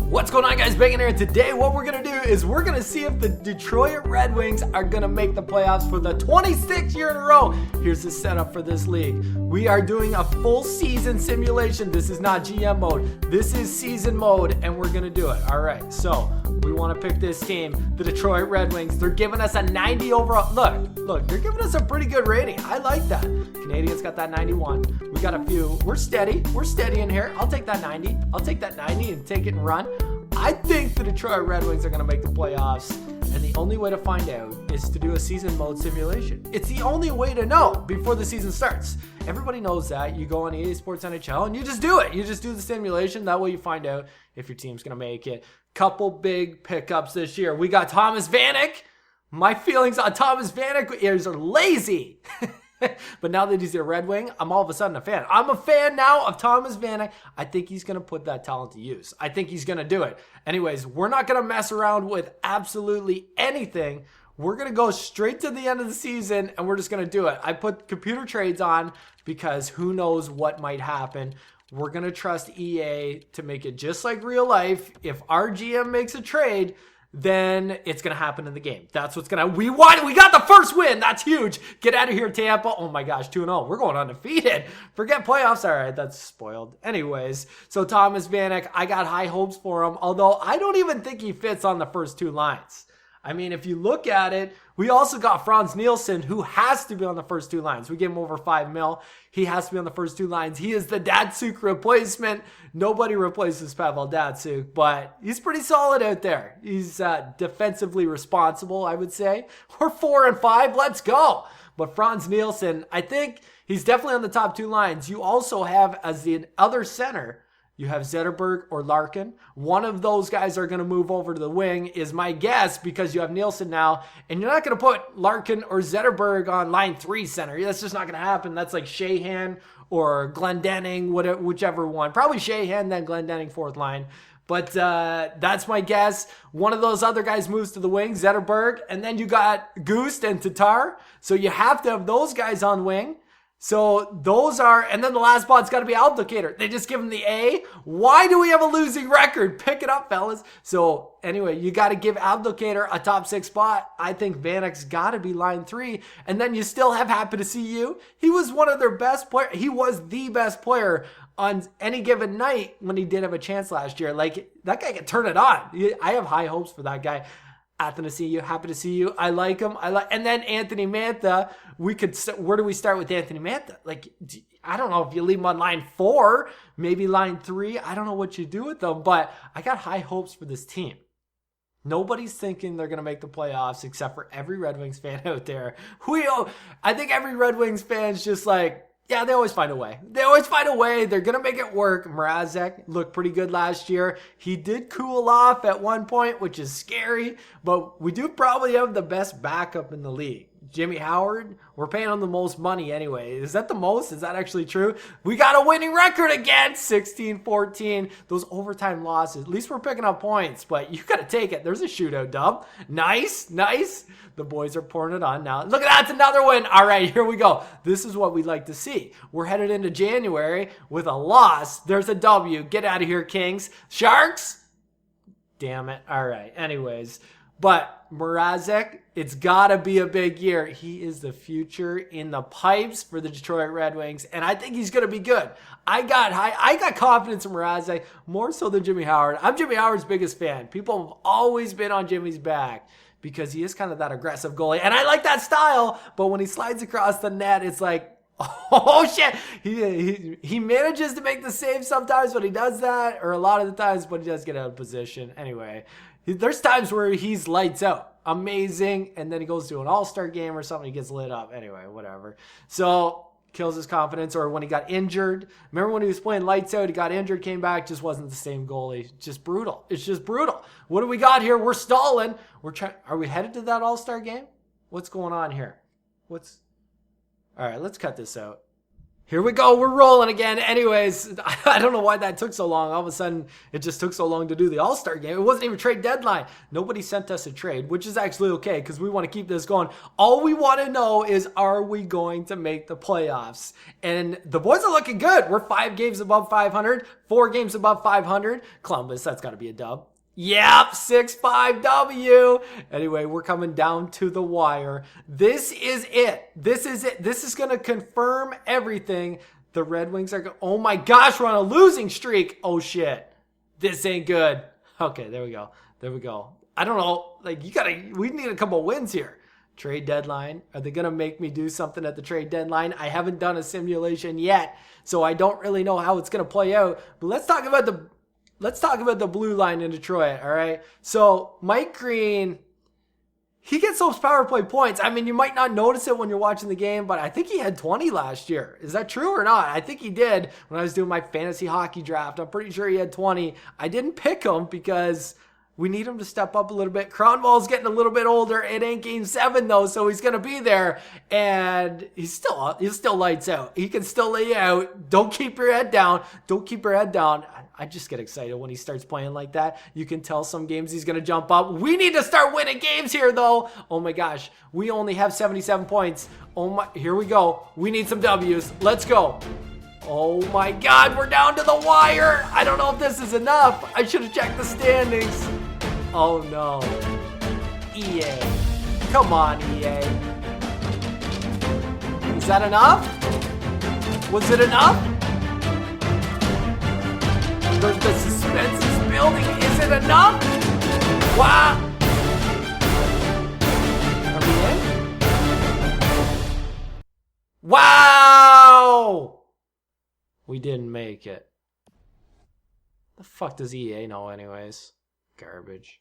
What's going on, guys? Bacon here. Today what we're going to do is we're going to see if the Detroit Red Wings are going to make the playoffs for the 26th year in a row. Here's the setup for this league. We are doing a full season simulation. This is not GM mode. This is season mode, and we're going to do it. All right, so we want to pick this team, the Detroit Red Wings. They're giving us a 90 overall. Look, they're giving us a pretty good rating. I like that. Canadians got that 91. We got a few. We're steady in here. I'll take that 90. I'll take that 90 and take it and run. I think the Detroit Red Wings are going to make the playoffs, and the only way to find out is to do a season mode simulation. It's the only way to know before the season starts. Everybody knows that. You go on EA Sports NHL and you just do it. You just do the simulation. That way you find out if your team's going to make it. Couple big pickups this year. We got Thomas Vanek. My feelings on Thomas Vanek is lazy. But now that he's a Red Wing, I'm all of a sudden a fan. I'm a fan now of Thomas Vanek. I think he's going to put that talent to use. I think he's going to do it. Anyways, we're not going to mess around with absolutely anything. We're going to go straight to the end of the season, and we're just going to do it. I put computer trades on because who knows what might happen. We're going to trust EA to make it just like real life. If our GM makes a trade, then it's going to happen in the game. That's what's going to... We got the first win. That's huge. Get out of here, Tampa. Oh my gosh, 2-0. We're going undefeated. Forget playoffs. All right, that's spoiled. Anyways, so Thomas Vanek, I got high hopes for him, although I don't even think he fits on the first two lines. I mean, if you look at it, we also got Franz Nielsen, who has to be on the first two lines. We gave him over $5 million. He has to be on the first two lines. He is the Datsuk replacement. Nobody replaces Pavel Datsuk, but he's pretty solid out there. He's defensively responsible, I would say. We're 4-5. Let's go. But Franz Nielsen, I think he's definitely on the top two lines. You also have, as the other center, you have Zetterberg or Larkin. One of those guys are going to move over to the wing is my guess, because you have Nielsen now, and you're not going to put Larkin or Zetterberg on line 3 center. That's just not going to happen. That's like Shahan or Glendening, whichever one. Probably Shahan, then Glendening, fourth line. But that's my guess. One of those other guys moves to the wing, Zetterberg, and then you got Gust and Tatar. So you have to have those guys on wing. So those are, and then the last spot's got to be Abdelkader. They just give him the A. Why do we have a losing record? Pick it up, fellas. So anyway, you got to give Abdelkader a top 6 spot. I think Vanek's got to be line 3. And then you still have Happy to See You. He was one of their best players. He was the best player on any given night when he did have a chance last year. Like, that guy can turn it on. I have high hopes for that guy. Happy to see you. I like him. And then Anthony Mantha. Where do we start with Anthony Mantha? Like, I don't know if you leave him on line 4, maybe line 3. I don't know what you do with them, but I got high hopes for this team. Nobody's thinking they're going to make the playoffs except for every Red Wings fan out there. I think every Red Wings fan's just like, yeah, they always find a way. They're going to make it work. Mrazek looked pretty good last year. He did cool off at one point, which is scary, but we do probably have the best backup in the league. Jimmy Howard, we're paying him the most money anyway. Is that the most? Is that actually true? We got a winning record again, 16-14. Those overtime losses, at least we're picking up points, but you got to take it. There's a shootout dub. Nice. The boys are pouring it on now. Look at that, it's another win. All right, here we go. This is what we'd like to see. We're headed into January with a loss. There's a W. Get out of here, Kings. Sharks? Damn it. All right, anyways. But Mrazek, it's got to be a big year. He is the future in the pipes for the Detroit Red Wings, and I think he's going to be good. I got confidence in Mrazek, more so than Jimmy Howard. I'm Jimmy Howard's biggest fan. People have always been on Jimmy's back because he is kind of that aggressive goalie, and I like that style, but when he slides across the net, it's like, oh shit. He manages to make the save sometimes when he does that, or a lot of the times when he does get out of position. Anyway, there's times where he's lights out. Amazing. And then he goes to an all-star game or something. He gets lit up. Anyway, whatever. So, kills his confidence. Or when he got injured. Remember when he was playing lights out, he got injured, came back, just wasn't the same goalie. Just brutal. It's just brutal. What do we got here? We're stalling. Are we headed to that all-star game? What's going on here? All right, let's cut this out. Here we go. We're rolling again. Anyways, I don't know why that took so long. All of a sudden, it just took so long to do the All-Star game. It wasn't even trade deadline. Nobody sent us a trade, which is actually okay because we want to keep this going. All we want to know is, are we going to make the playoffs? And the boys are looking good. We're 5 games above 500, 4 games above 500. Columbus, that's got to be a dub. Yep, 6-5 W. Anyway, we're coming down to the wire. This is it. This is it. This is going to confirm everything. The Red Wings are going, oh my gosh, we're on a losing streak. Oh shit. This ain't good. Okay, there we go. There we go. I don't know. Like, we need a couple wins here. Trade deadline. Are they going to make me do something at the trade deadline? I haven't done a simulation yet, so I don't really know how it's going to play out. But let's talk about the blue line in Detroit, all right? So Mike Green, he gets those power play points. I mean, you might not notice it when you're watching the game, but I think he had 20 last year. Is that true or not? I think he did when I was doing my fantasy hockey draft. I'm pretty sure he had 20. I didn't pick him because we need him to step up a little bit. Kronwall's getting a little bit older. It ain't game 7 though, so he's gonna be there. And he's still lights out. He can still lay out. Don't keep your head down. Don't keep your head down. I just get excited when he starts playing like that. You can tell some games he's gonna jump up. We need to start winning games here though. Oh my gosh. We only have 77 points. Oh my, here we go. We need some W's. Let's go. Oh my God, we're down to the wire. I don't know if this is enough. I should have checked the standings. Oh no. EA. Come on, EA. Is that enough? Was it enough? The suspense is building. Is it enough? Wow. Are we in? Wow. We didn't make it. The fuck does EA know anyways? Garbage.